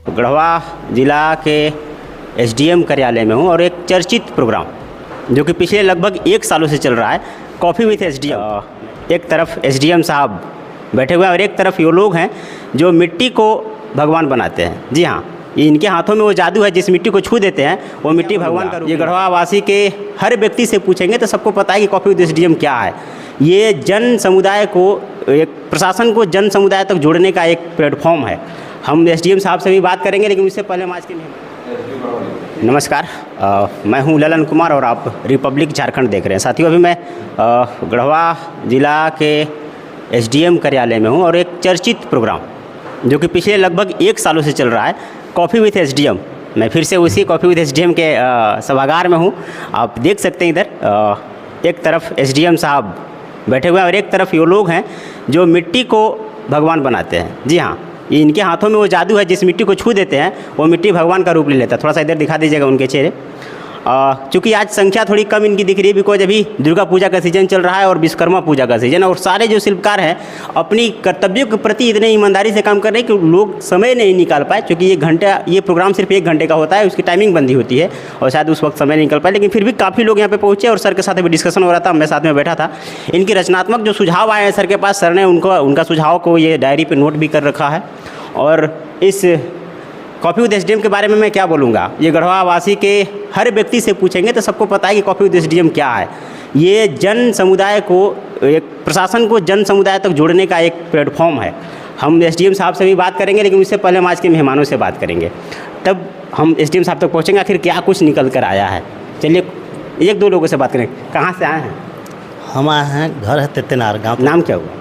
गढ़वा ज़िला के एसडीएम कार्यालय में हूँ और एक चर्चित प्रोग्राम जो कि पिछले लगभग 1 सालों से चल रहा है, कॉफ़ी विथ एसडीएम। एक तरफ एसडीएम साहब बैठे हुए हैं और एक तरफ ये लोग हैं जो मिट्टी को भगवान बनाते हैं। जी हाँ, ये इनके हाथों में वो जादू है, जिस मिट्टी को छू देते हैं वो मिट्टी भगवान का रूप। ये गढ़वा वासी के हर व्यक्ति से पूछेंगे तो सबको पता है कि कॉफ़ी विथ एसडीएम क्या है। ये जन समुदाय को, एक प्रशासन को जन समुदाय तक जोड़ने का एक प्लेटफॉर्म है। हम एसडीएम साहब से भी बात करेंगे, लेकिन उससे पहले हम आज के नमस्कार, मैं हूं ललन कुमार और आप रिपब्लिक झारखंड देख रहे हैं। साथियों, अभी मैं गढ़वा ज़िला के एसडीएम कार्यालय में हूं और एक चर्चित प्रोग्राम जो कि पिछले लगभग 1 सालों से चल रहा है, कॉफ़ी विथ एसडीएम। मैं फिर से उसी कॉफ़ी विथ एसडीएम के सभागार में हूं। आप देख सकते हैं इधर एक तरफ एसडीएम साहब बैठे हुए हैं और एक तरफ ये लोग हैं जो मिट्टी को भगवान बनाते हैं। जी हाँ, ये इनके हाथों में वो जादू है, जिस मिट्टी को छू देते हैं वो मिट्टी भगवान का रूप ले लेता है। थोड़ा सा इधर दिखा दीजिएगा उनके चेहरे। चूँकि आज संख्या थोड़ी कम इनकी दिख रही है, बिकॉज अभी दुर्गा पूजा का सीज़न चल रहा है और विश्वकर्मा पूजा का सीज़न, और सारे जो शिल्पकार हैं अपनी कर्तव्यों के प्रति इतने ईमानदारी से काम कर रहे हैं कि लोग समय नहीं निकाल पाए। क्योंकि ये प्रोग्राम सिर्फ 1 घंटे का होता है, उसकी टाइमिंग बंदी होती है और शायद उस वक्त समय नहीं निकल पाए, लेकिन फिर भी काफ़ी लोग यहाँ पे पहुँचे और सर के साथ अभी डिस्कशन हो रहा था, मैं साथ में बैठा था। इनकी रचनात्मक जो सुझाव आए हैं सर के पास, सर ने उनका सुझाव को ये डायरी पर नोट भी कर रखा है। और इस कॉफ़ी विथ एसडीएम के बारे में मैं क्या बोलूँगा, ये गढ़वा वासी के हर व्यक्ति से पूछेंगे तो सबको पता है कि कॉफ़ी विथ एसडीएम क्या है। ये जन समुदाय को, एक प्रशासन को जन समुदाय तक जोड़ने का एक प्लेटफॉर्म है। हम एसडीएम साहब से भी बात करेंगे, लेकिन उससे पहले हम आज के मेहमानों से बात करेंगे, तब हम एसडीएम साहब तक पहुँचेंगे आखिर क्या कुछ निकल कर आया है। चलिए 1-2 लोगों से बात करेंगे। कहाँ से आए हैं? हम आए हैं, घर है तेतेनार गाँव। नाम क्या हुआ?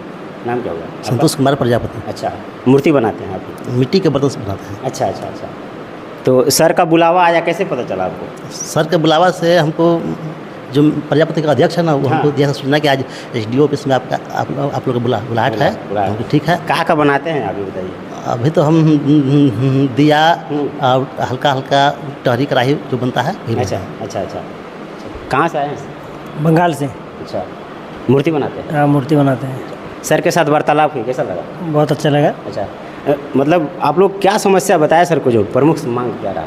संतोष कुमार प्रजापति। अच्छा, मूर्ति बनाते हैं आप? मिट्टी के बर्तन से बनाते हैं। अच्छा। तो सर का बुलावा आया, कैसे पता चला आपको? सर के बुलावा से हमको, जो प्रजापति का अध्यक्ष है ना, वो हमको दिया सुनना कि आज एसडीओ ऑफिस में आप लोग का बुलाहट है। हमको ठीक है। कहाँ बनाते हैं आप, बताइए। अभी तो हम दिया और हल्का टहरी कढ़ाई जो बनता है। अच्छा। कहाँ से आए हैं? बंगाल से। अच्छा, मूर्ति बनाते हैं? हाँ, मूर्ति बनाते हैं। सर के साथ वार्तालाप हुई, कैसा लगा? बहुत अच्छा लगा। अच्छा, मतलब आप लोग क्या समस्या बताया सर को, जो प्रमुख मांग क्या रहा?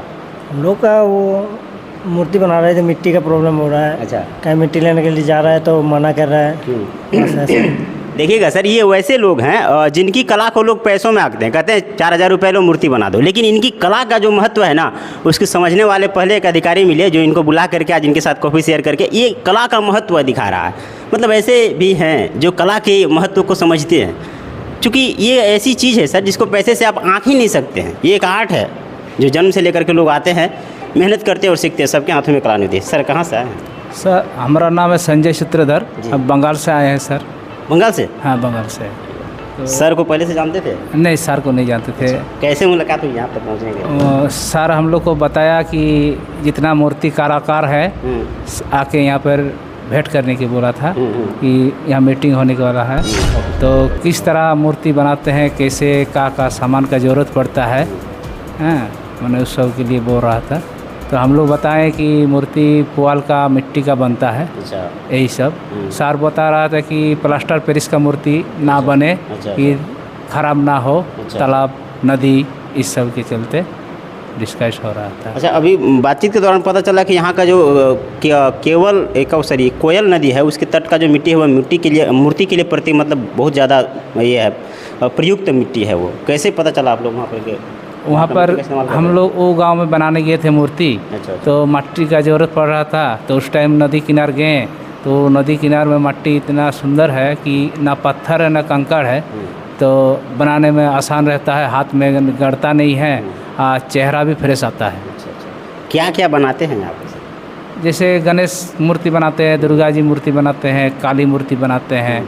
हम लोग का वो मूर्ति बना रहे थे, मिट्टी का प्रॉब्लम हो रहा है। अच्छा। कहीं मिट्टी लेने के लिए जा रहा है तो मना कर रहा है। बस ऐसे। देखिएगा सर, ये वैसे लोग हैं जिनकी कला को लोग पैसों में आंकते हैं, कहते हैं 4000 रुपये लो मूर्ति बना दो, लेकिन इनकी कला का जो महत्व है ना, उसकी समझने वाले पहले एक अधिकारी मिले जो इनको बुला करके आज इनके साथ कॉफ़ी शेयर करके ये कला का महत्व दिखा रहा है। मतलब ऐसे भी हैं जो कला के महत्व को समझते हैं, क्योंकि ये ऐसी चीज़ है सर जिसको पैसे से आप आँक ही नहीं सकते हैं। ये एक आर्ट है जो जन्म से लेकर के लोग आते हैं, मेहनत करते हैं और सीखते हैं। सबके हाथों में कला नहीं होती। सर कहाँ से आए हैं? सर हमारा नाम है संजय सूत्रधर, हम बंगाल से आए हैं सर। बंगाल से? हाँ, बंगाल से। तो सर को पहले से जानते थे? नहीं, सर को नहीं जानते थे। कैसे मुलाकात हुई यहाँ तक पहुँचने के? सर हम लोग को बताया कि जितना मूर्ति कलाकार है आके यहाँ पर भेंट करने की बोला था कि यहाँ मीटिंग होने के वाला है, तो किस तरह मूर्ति बनाते हैं, कैसे का सामान का ज़रूरत पड़ता है, मैंने उस सब के लिए बोल रहा था। तो हम लोग बताएं कि मूर्ति पुआल का, मिट्टी का बनता है। अच्छा। यही सब सर बता रहा था कि प्लास्टर पेरिस का मूर्ति ना बने, कि खराब ना हो, तालाब नदी इस सब के चलते डिस्कस हो रहा था। अच्छा, अभी बातचीत के दौरान पता चला कि यहाँ का जो कोयल नदी है, उसके तट का जो मिट्टी है वो मूर्ति के लिए प्रति मतलब बहुत ज़्यादा ये है, प्रयुक्त मिट्टी है। वो कैसे पता चला आप लोग वहाँ पर हम लोग वो गांव में बनाने गए थे मूर्ति। अच्छा। तो मिट्टी का ज़रूरत पड़ रहा था, तो उस टाइम नदी किनार गए, तो नदी किनार में मिट्टी इतना सुंदर है कि ना पत्थर है ना कंकड़ है, तो बनाने में आसान रहता है, हाथ में गड़ता नहीं है, चेहरा भी फ्रेश आता है। अच्छा। क्या क्या बनाते हैं आप? जैसे गणेश मूर्ति बनाते हैं, दुर्गा जी मूर्ति बनाते हैं, काली मूर्ति बनाते हैं,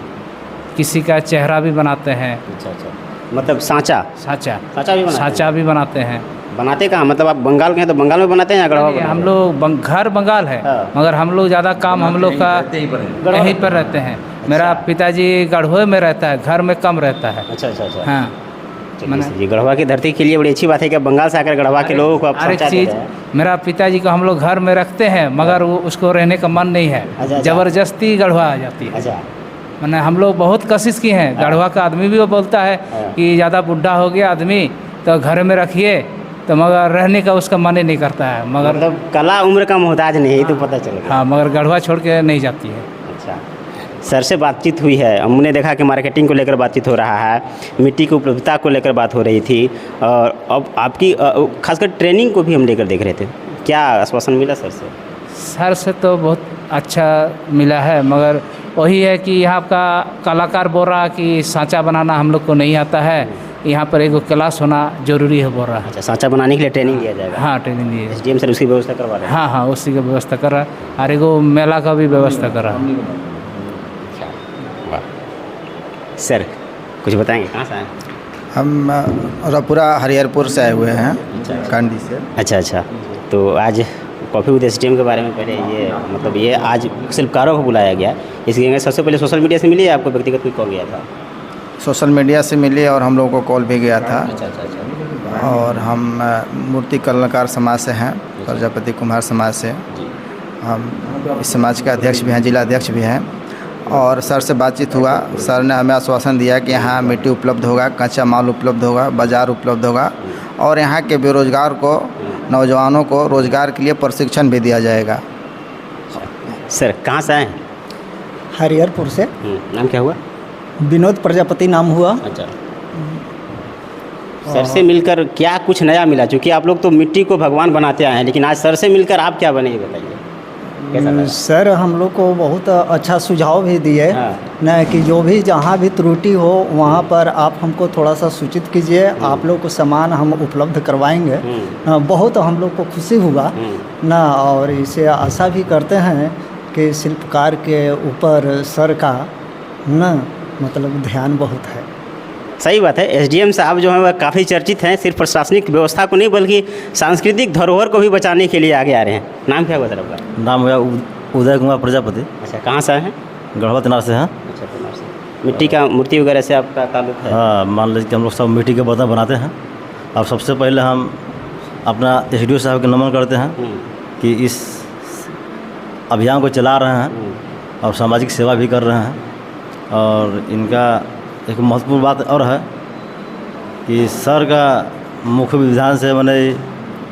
किसी का चेहरा भी बनाते हैं। अच्छा, मतलब साँचा भी बनाते हैं। बनाते कहाँ, मतलब आप बंगाल के हैं तो बंगाल में बनाते हैं या गढ़वा? हम लोग घर बंगाल है। हाँ। मगर हम लोग ज़्यादा काम हम लोग का यहीं पर रहते हैं। अच्छा। मेरा पिताजी गढ़वे में रहता है, घर में कम रहता है। अच्छा। हाँ, ये गढ़वा की धरती के लिए बड़ी अच्छी बात है कि बंगाल से आकर गढ़वा के लोगों को हर एक चीज़, मेरा पिताजी को हम लोग घर में रखते हैं, मगर वो उसको रहने का मन नहीं है, ज़बरदस्ती गढ़वा आ जाती है। अच्छा। मैंने हम लोग बहुत कोशिश की हैं। गढ़वा का आदमी भी वो बोलता है कि ज़्यादा बुढ़ा हो गया आदमी तो घर में रखिए, तो मगर रहने का उसका मन ही नहीं करता है, मगर मतलब कला उम्र का मोहताज नहीं है, ये तो पता चल गया। हाँ, मगर गढ़वा छोड़ के नहीं जाती है। अच्छा, सर से बातचीत हुई है, हमने देखा कि मार्केटिंग को लेकर बातचीत हो रहा है, मिट्टी की उपलब्धता को लेकर बात हो रही थी, और अब आपकी खासकर ट्रेनिंग को भी हम लेकर देख रहे थे। क्या आश्वासन मिला सर से? सर से तो बहुत अच्छा मिला है, मगर वही है कि यहाँ का कलाकार बोल रहा कि सांचा बनाना हम लोग को नहीं आता है, यहाँ पर एक क्लास होना जरूरी है बोल रहा है। अच्छा, सांचा बनाने के लिए ट्रेनिंग दिया जाएगा? हाँ, ट्रेनिंग दी है। एसडीएम सर उसकी व्यवस्था करवा रहे हैं? हाँ हाँ, उसी की व्यवस्था कर रहा है, और एगो मेला का भी व्यवस्था कर रहा है। सर कुछ बताएंगे, कहाँ से आए? हम रपुरा हरिहरपुर से आए हुए हैं, कांडी से। अच्छा अच्छा, तो आज कॉफ़ी विद एसडीएम के बारे में पहले ये मतलब ये आज शिल्पकारों को बुलाया गया, इसलिए सबसे पहले सोशल मीडिया से मिली या आपको व्यक्तिगत कोई कॉल गया था? सोशल मीडिया से मिले और हम लोगों को कॉल भी गया था। अच्छा अच्छा अच्छा। और हम मूर्ति कलाकार समाज से हैं, प्रजापति कुम्हार समाज से। हम इस समाज के अध्यक्ष भी हैं, जिला अध्यक्ष भी हैं। और सर से बातचीत हुआ, सर ने हमें आश्वासन दिया कि यहाँ मिट्टी उपलब्ध होगा, कच्चा माल उपलब्ध होगा, बाज़ार उपलब्ध होगा, और यहाँ के बेरोजगार को, नौजवानों को रोज़गार के लिए प्रशिक्षण भी दिया जाएगा। सर कहाँ से आए? हरिहरपुर से। नाम क्या हुआ? विनोद प्रजापति नाम हुआ। अच्छा, सर से मिलकर क्या कुछ नया मिला? चूँकि आप लोग तो मिट्टी को भगवान बनाते आए हैं, लेकिन आज सर से मिलकर आप क्या बने ये बताइए, कैसा लगा? सर हम लोग को बहुत अच्छा सुझाव भी दिए हाँ। न कि जो भी जहाँ भी त्रुटि हो वहाँ पर आप हमको थोड़ा सा सूचित कीजिए, आप लोग को सामान हम उपलब्ध करवाएंगे। बहुत हम लोग को खुशी हुआ ना, और इसे आशा भी करते हैं कि शिल्पकार के ऊपर सर का न मतलब ध्यान बहुत है। सही बात है, एसडीएम साहब जो हैं वह काफ़ी चर्चित हैं, सिर्फ प्रशासनिक व्यवस्था को नहीं बल्कि सांस्कृतिक धरोहर को भी बचाने के लिए आगे आ रहे हैं। नाम क्या हुआ सर आपका? नाम हुआ उदय कुमार प्रजापति। अच्छा, कहाँ से आए हैं? गढ़वा तनार से हैं। अच्छा, तनार से। मिट्टी का मूर्ति वगैरह से आपका ताल्लुक है? हाँ, मान लीजिए कि हम लोग सब मिट्टी के बर्तन बनाते हैं। और सबसे पहले हम अपना एसडीओ साहब के नमन करते हैं कि इस अभियान को चला रहे हैं और सामाजिक सेवा भी कर रहे हैं। और इनका एक महत्वपूर्ण बात और है कि सर का मुख्य विधान से मैंने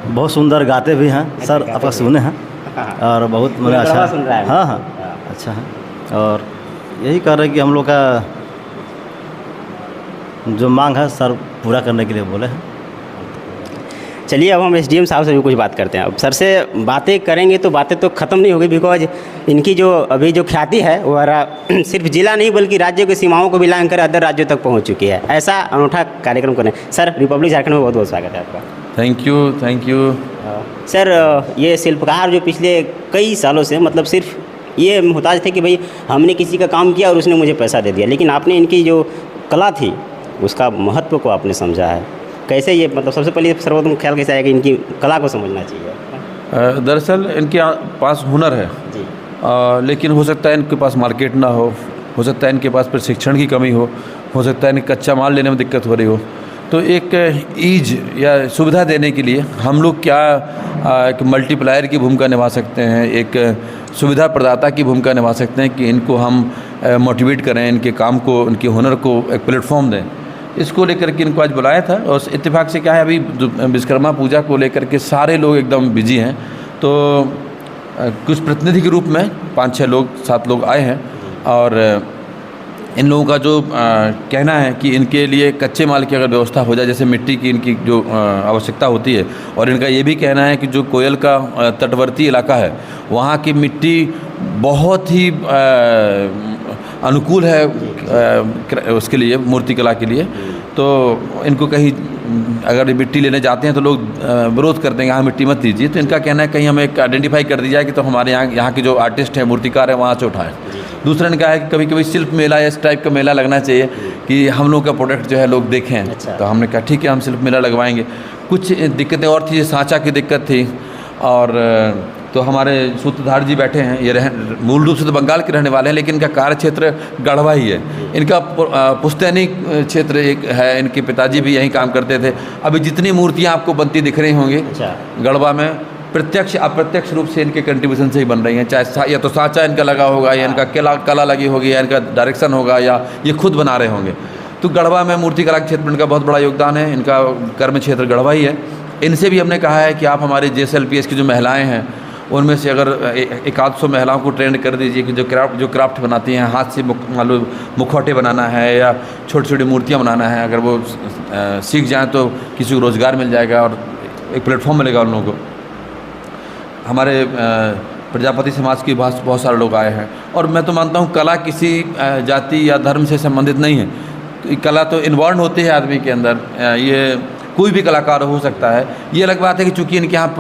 बहुत सुंदर गाते भी हैं। सर आपका सुने हैं और बहुत मैंने अच्छा सुन रहा है। हाँ हाँ अच्छा है। और यही कर रहे हैं कि हम लोग का जो मांग है सर पूरा करने के लिए बोले हैं। चलिए अब हम एसडीएम साहब से भी कुछ बात करते हैं। अब सर से बातें करेंगे तो बातें तो ख़त्म नहीं होगी, बिकॉज इनकी जो अभी जो ख्याति है वह सिर्फ जिला नहीं बल्कि राज्य की सीमाओं को भी लांघ कर अदर राज्यों तक पहुंच चुकी है। ऐसा अनूठा कार्यक्रम करें। सर, रिपब्लिक झारखंड में बहुत बहुत स्वागत है आपका। Thank you. सर, ये शिल्पकार जो पिछले कई सालों से मतलब सिर्फ ये मुहताज थे कि भाई हमने किसी का काम किया और उसने मुझे पैसा दे दिया, लेकिन आपने इनकी जो कला थी उसका महत्व को आपने समझा है। कैसे ये मतलब सबसे पहले सर्वप्रथम ख्याल कैसे आया कि इनकी कला को समझना चाहिए? दरअसल इनके पास हुनर है जी। लेकिन हो सकता है इनके पास मार्केट ना हो सकता है इनके पास प्रशिक्षण की कमी हो सकता है इन्हें कच्चा माल लेने में दिक्कत हो रही हो। तो एक ईज या सुविधा देने के लिए हम लोग क्या एक मल्टीप्लायर की भूमिका निभा सकते हैं, एक सुविधा प्रदाता की भूमिका निभा सकते हैं कि इनको हम मोटिवेट करें, इनके काम को, इनके हुनर को एक प्लेटफॉर्म दें। इसको लेकर के इनको आज बुलाया था। और इत्तेफाक से क्या है, अभी विश्वकर्मा पूजा को लेकर के सारे लोग एकदम बिजी हैं, तो कुछ प्रतिनिधि के रूप में 5-6 लोग 7 लोग आए हैं। और इन लोगों का जो कहना है कि इनके लिए कच्चे माल की अगर व्यवस्था हो जाए, जैसे मिट्टी की इनकी जो आवश्यकता होती है, और इनका ये भी कहना है कि जो कोयल का तटवर्ती इलाका है वहाँ की मिट्टी बहुत ही अनुकूल है उसके लिए, मूर्ति कला के लिए। तो इनको कहीं अगर मिट्टी लेने जाते हैं तो लोग विरोध करते हैं, यहाँ मिट्टी मत लीजिए। तो इनका कहना है कहीं हमें एक आइडेंटिफाई कर दी जाए कि तो हमारे यहाँ के जो आर्टिस्ट हैं, मूर्तिकार हैं, वहाँ से उठाएं। दूसरा इनका है कि कभी कभी शिल्प मेला या इस टाइप का मेला लगना चाहिए कि हम लोग का प्रोडक्ट जो है लोग देखें। अच्छा। तो हमने कहा ठीक है, हम शिल्प मेला लगवाएंगे। कुछ दिक्कतें और थी, सांचा की दिक्कत थी। और तो हमारे सूत्रधार जी बैठे हैं, ये मूल रूप से तो बंगाल के रहने वाले हैं, लेकिन इनका कार्य क्षेत्र गढ़वा ही है। इनका पुश्तैनी क्षेत्र एक है, इनके पिताजी भी यहीं काम करते थे। अभी जितनी मूर्तियाँ आपको बनती दिख रही होंगी गढ़वा में, प्रत्यक्ष अप्रत्यक्ष रूप से इनके कंट्रीब्यूशन से ही बन रही हैं। चाहे या तो सांचा इनका लगा होगा, या इनका कला लगी होगी, या इनका डायरेक्शन होगा, या ये खुद बना रहे होंगे। तो गढ़वा में मूर्ति कला के क्षेत्र में इनका बहुत बड़ा योगदान है। इनका कर्म क्षेत्र गढ़वा ही है। इनसे भी हमने कहा है कि आप हमारे JSLPS की जो महिलाएं हैं उनमें से अगर एक आध सौ महिलाओं को ट्रेंड कर दीजिए कि जो क्राफ्ट बनाती हैं, हाथ से मान लो मुखौटे बनाना है या छोटी छोटी मूर्तियाँ बनाना है, अगर वो सीख जाएँ तो किसी को रोज़गार मिल जाएगा और एक प्लेटफॉर्म मिलेगा उन लोगों को। हमारे प्रजापति समाज के बहुत सारे लोग आए हैं और मैं तो मानता हूँ कला किसी जाति या धर्म से संबंधित नहीं है। कला तो इन्वॉल्व होती है आदमी के अंदर, ये कोई भी कलाकार हो सकता है। ये अलग बात है कि चूँकि इनके यहाँ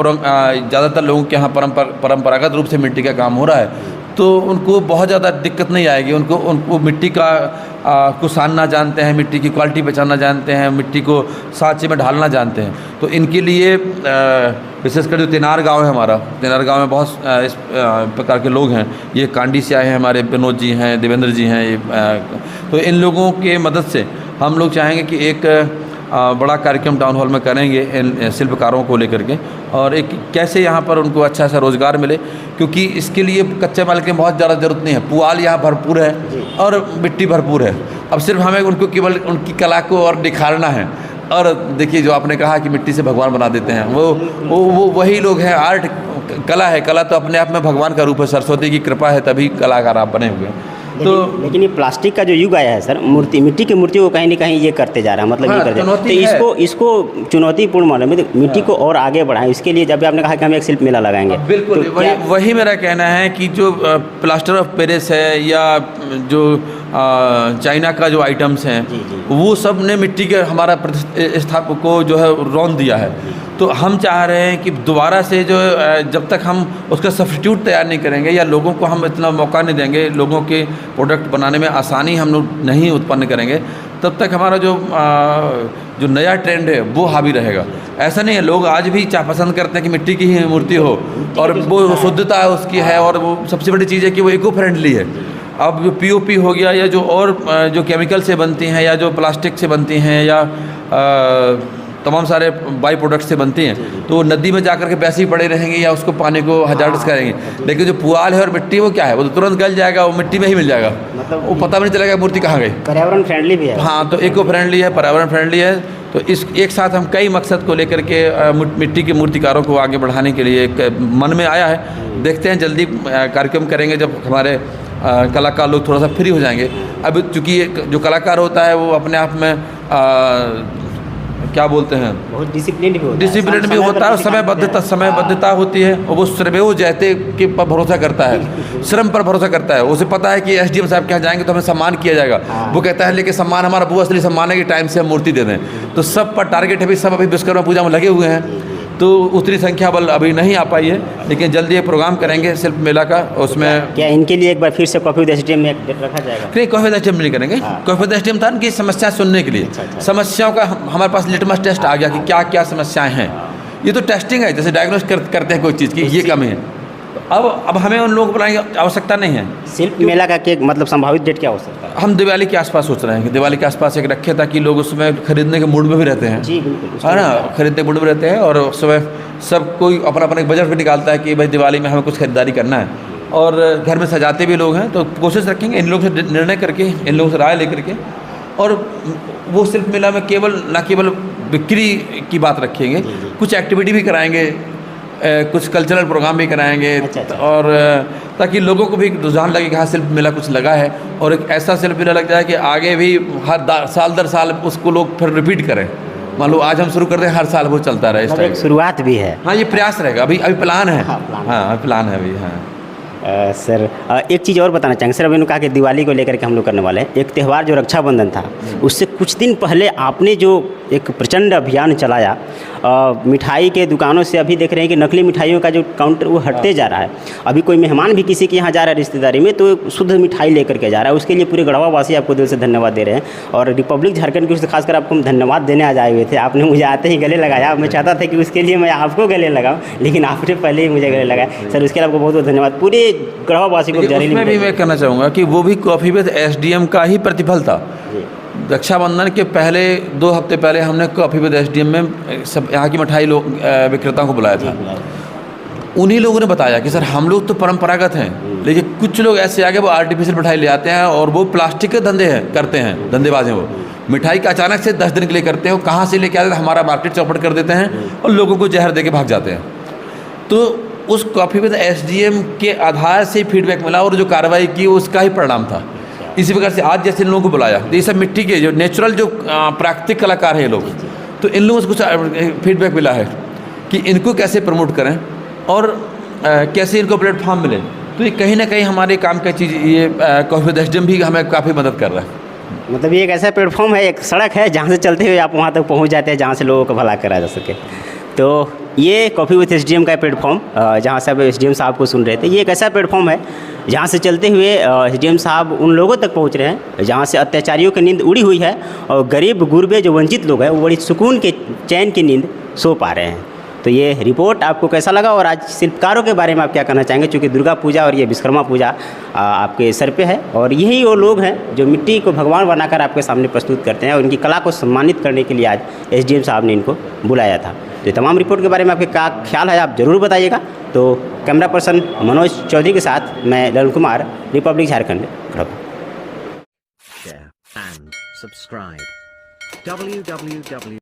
ज़्यादातर लोगों के यहाँ परंपरागत रूप से मिट्टी का काम हो रहा है तो उनको बहुत ज़्यादा दिक्कत नहीं आएगी। उनको मिट्टी का को सानना जानते हैं, मिट्टी की क्वालिटी पहचानना जानते हैं, मिट्टी को सांचे में ढालना जानते हैं। तो इनके लिए विशेषकर जो तेनार गांव है हमारा, तेनार गांव में बहुत इस प्रकार के लोग हैं। ये कांडी से आए हैं, हमारे विनोद जी हैं, देवेंद्र जी हैं। तो इन लोगों के मदद से हम लोग चाहेंगे कि एक बड़ा कार्यक्रम टाउन हॉल में करेंगे इन शिल्पकारों को लेकर के, और एक कैसे यहाँ पर उनको अच्छा सा रोज़गार मिले, क्योंकि इसके लिए कच्चे माल की बहुत ज़्यादा ज़रूरत नहीं है। पुआल यहाँ भरपूर है और मिट्टी भरपूर है। अब सिर्फ हमें उनको केवल उनकी कला को और निखारना है। और देखिए जो आपने कहा कि मिट्टी से भगवान बना देते हैं, वो वही लोग हैं। आर्ट कला है, कला तो अपने आप में भगवान का रूप है, सरस्वती की कृपा है तभी कलाकार आप बने हुए हैं। लेकिन ये प्लास्टिक का जो युग आया है सर, मिट्टी की मूर्ति को कहीं ना कहीं ये करते जा रहा है, मतलब ये करते तो इसको चुनौतीपूर्ण मालूम है। मिट्टी को और आगे बढ़ाएं, इसके लिए जब आपने कहा कि हम एक शिल्प मेला लगाएंगे, बिल्कुल तो वही मेरा कहना है कि जो प्लास्टर ऑफ पेरिस है या जो चाइना का जो आइटम्स हैं वो सब ने मिट्टी के हमारा प्रतिष्ठापक को जो है रौंद दिया है। तो हम चाह रहे हैं कि दोबारा से जो जब तक हम उसका सब्स्टिट्यूट तैयार नहीं करेंगे या लोगों को हम इतना मौका नहीं देंगे, लोगों के प्रोडक्ट बनाने में आसानी हम लोग नहीं उत्पन्न करेंगे, तब तक हमारा जो नया ट्रेंड है वो हावी रहेगा। ऐसा नहीं है, लोग आज भी पसंद करते हैं कि मिट्टी की ही मूर्ति हो और वो शुद्धता है उसकी है, और वो सबसे बड़ी चीज़ है कि वो इको फ्रेंडली है। अब जो POP हो गया या जो और जो केमिकल से बनती हैं या जो प्लास्टिक से बनती हैं या तमाम सारे बाई प्रोडक्ट से बनती हैं, तो नदी में जाकर के वैसे ही पड़े रहेंगे या उसको पानी को हजार्डस करेंगे। लेकिन जो पुआल है और मिट्टी वो क्या है, वो तो तुरंत गल जाएगा, वो मिट्टी में ही मिल जाएगा, मतलब वो पता भी नहीं चलेगा मूर्ति कहाँ गई। पर्यावरण फ्रेंडली भी है। हाँ, तो इको फ्रेंडली है, पर्यावरण फ्रेंडली है। तो इस एक साथ हम कई मकसद को लेकर के मिट्टी के मूर्तिकारों को आगे बढ़ाने के लिए एक मन में आया है। देखते हैं जल्दी कार्यक्रम करेंगे जब हमारे कलाकार लोग थोड़ा सा फ्री हो जाएंगे। अब चूँकि जो कलाकार होता है वो अपने आप में क्या बोलते हैं, बहुत डिसिप्लिन भी होता है, समयबद्धता होती है, और वो श्रमेव जयते के पर भरोसा करता है, श्रम पर भरोसा करता है। उसे पता है कि SDM साहब के यहाँ जाएंगे तो हमें सम्मान किया जाएगा। वो कहता है लेकिन सम्मान हमारा वो असली सम्मान है कि टाइम से हम मूर्ति दे दें। तो सब पर टारगेट है, सब अभी विश्वकर्मा पूजा में लगे हुए हैं, तो उतनी संख्या बल अभी नहीं आ पाई है, लेकिन जल्दी ये प्रोग्राम करेंगे शिल्प मेला का। उसमें क्या इनके लिए एक बार फिर से कॉफी विद SDM में एक डेट रखा जाएगा? नहीं, कॉफी विद SDM नहीं करेंगे। कॉफी विद SDM था उनकी समस्या सुनने के लिए। समस्याओं का हमारे पास लिटमस टेस्ट आ गया कि क्या क्या समस्याएं हैं। ये तो टेस्टिंग है, जैसे डायग्नोस करते हैं कोई चीज़ की ये कमी है। अब हमें उन लोगों को बुलाने की आवश्यकता नहीं है। शिल्प मेला का क्या मतलब संभावित डेट क्या हो सकता है? हम दिवाली के आसपास सोच रहे हैं कि दिवाली के आसपास एक रखे ताकि लोग उसमें खरीदने के मूड में भी रहते हैं। जी बिल्कुल, है ना, खरीदने के मूड में रहते हैं, और उस समय सब कोई अपना अपना एक बजट भी निकालता है कि भाई दिवाली में हमें कुछ खरीदारी करना है, और घर में सजाते भी लोग हैं। तो कोशिश रखेंगे इन लोगों से निर्णय करके, इन लोगों से राय लेकर के, और वो शिल्प मेला में न केवल बिक्री की बात रखेंगे, कुछ एक्टिविटी भी कराएंगे, कुछ कल्चरल प्रोग्राम भी कराएंगे। और ताकि लोगों को भी रुझान लगे कि हाँ शिल्प मेला कुछ लगा है, और एक ऐसा शिल्प मेला लग जाए कि आगे भी हर साल दर साल उसको लोग फिर रिपीट करें। मान लो आज हम शुरू करते हैं, हर साल वो चलता रहे। इस टाइप शुरुआत भी है। हाँ, ये प्रयास रहेगा, अभी प्लान है। हाँ, प्लान है अभी। हाँ सर एक चीज़ और बताना चाहेंगे सर, अभी उन्होंने कहा कि दिवाली को लेकर के हम लोग करने वाले हैं। एक त्यौहार जो रक्षाबंधन था, उससे कुछ दिन पहले आपने जो एक प्रचंड अभियान चलाया, मिठाई के दुकानों से अभी देख रहे हैं कि नकली मिठाइयों का जो काउंटर वो हटते जा रहा है। अभी कोई मेहमान भी किसी के यहाँ जा रहा है रिश्तेदारी में तो शुद्ध मिठाई लेकर के जा रहा है। उसके लिए पूरे गढ़वा वासी आपको दिल से धन्यवाद दे रहे हैं, और रिपब्लिक झारखंड की ओर से खासकर आपको हम धन्यवाद देने आज आए हुए थे। आपने मुझे आते ही गले लगाया। मैं चाहता था कि उसके लिए मैं आपको गले लगाऊँ, लेकिन आपने पहले ही मुझे गले लगाया। सर उसके लिए आपको बहुत बहुत धन्यवाद। पूरे गढ़वा वासी को उसमें भी मैं कहना चाहूँगा कि वो भी कॉफ़ी विद SDM का ही प्रतिफल था। रक्षाबंधन के पहले 2 हफ्ते पहले हमने कॉफ़ी विद SDM में सब यहाँ की मिठाई लोग विक्रेताओं को बुलाया था। उन्हीं लोगों ने बताया कि सर हम लोग तो परंपरागत हैं, लेकिन कुछ लोग ऐसे आगे वो आर्टिफिशियल मिठाई ले आते हैं और वो प्लास्टिक के धंधे करते हैं, धंधेबाज हैं मिठाई का अचानक से 10 दिन के लिए करते हैं, वो कहाँ से लेके आते हैं, हमारा मार्केट चौपट कर देते हैं और लोगों को जहर दे के भाग जाते हैं। तो उस कॉफ़ी विद एसडीएम के आधार से फीडबैक मिला और जो कार्रवाई की उसका ही परिणाम था। इसी प्रकार से आज जैसे इन लोगों को बुलाया, ये सब मिट्टी के जो नेचुरल जो प्राकृतिक कलाकार हैं ये लोग, तो इन लोगों से कुछ फीडबैक मिला है कि इनको कैसे प्रमोट करें और कैसे इनको प्लेटफॉर्म मिले। तो ये कहीं ना कहीं हमारे काम का चीज़, ये कॉफ़ी विद एसडीएम भी हमें काफ़ी मदद कर रहा है। मतलब ये एक ऐसा प्लेटफॉर्म है, एक सड़क है जहाँ से चलते हुए आप वहाँ तक पहुँच जाते हैं जहाँ से लोगों का भला करा जा सके। तो ये कॉफ़ी विद एसडीएम का प्लेटफॉर्म, जहाँ से अब एसडीएम साहब को सुन रहे थे, ये एक ऐसा प्लेटफॉर्म है जहाँ से चलते हुए एसडीएम साहब उन लोगों तक पहुँच रहे हैं जहाँ से अत्याचारियों की नींद उड़ी हुई है और गरीब गुरबे जो वंचित लोग हैं वो बड़ी सुकून के चैन की नींद सो पा रहे हैं। तो ये रिपोर्ट आपको कैसा लगा और आज शिल्पकारों के बारे में आप क्या कहना चाहेंगे, क्योंकि दुर्गा पूजा और ये विश्वकर्मा पूजा आपके सर पे है और यही वो लोग हैं जो मिट्टी को भगवान बनाकर आपके सामने प्रस्तुत करते हैं और उनकी कला को सम्मानित करने के लिए आज एसडीएम साहब ने इनको बुलाया था। तो तमाम रिपोर्ट के बारे में आपके क्या ख्याल है आप ज़रूर बताइएगा। तो कैमरा पर्सन मनोज चौधरी के साथ मैं Lalan Kumar, Republic Jharkhand, Kharagpur. Share and subscribe. www.in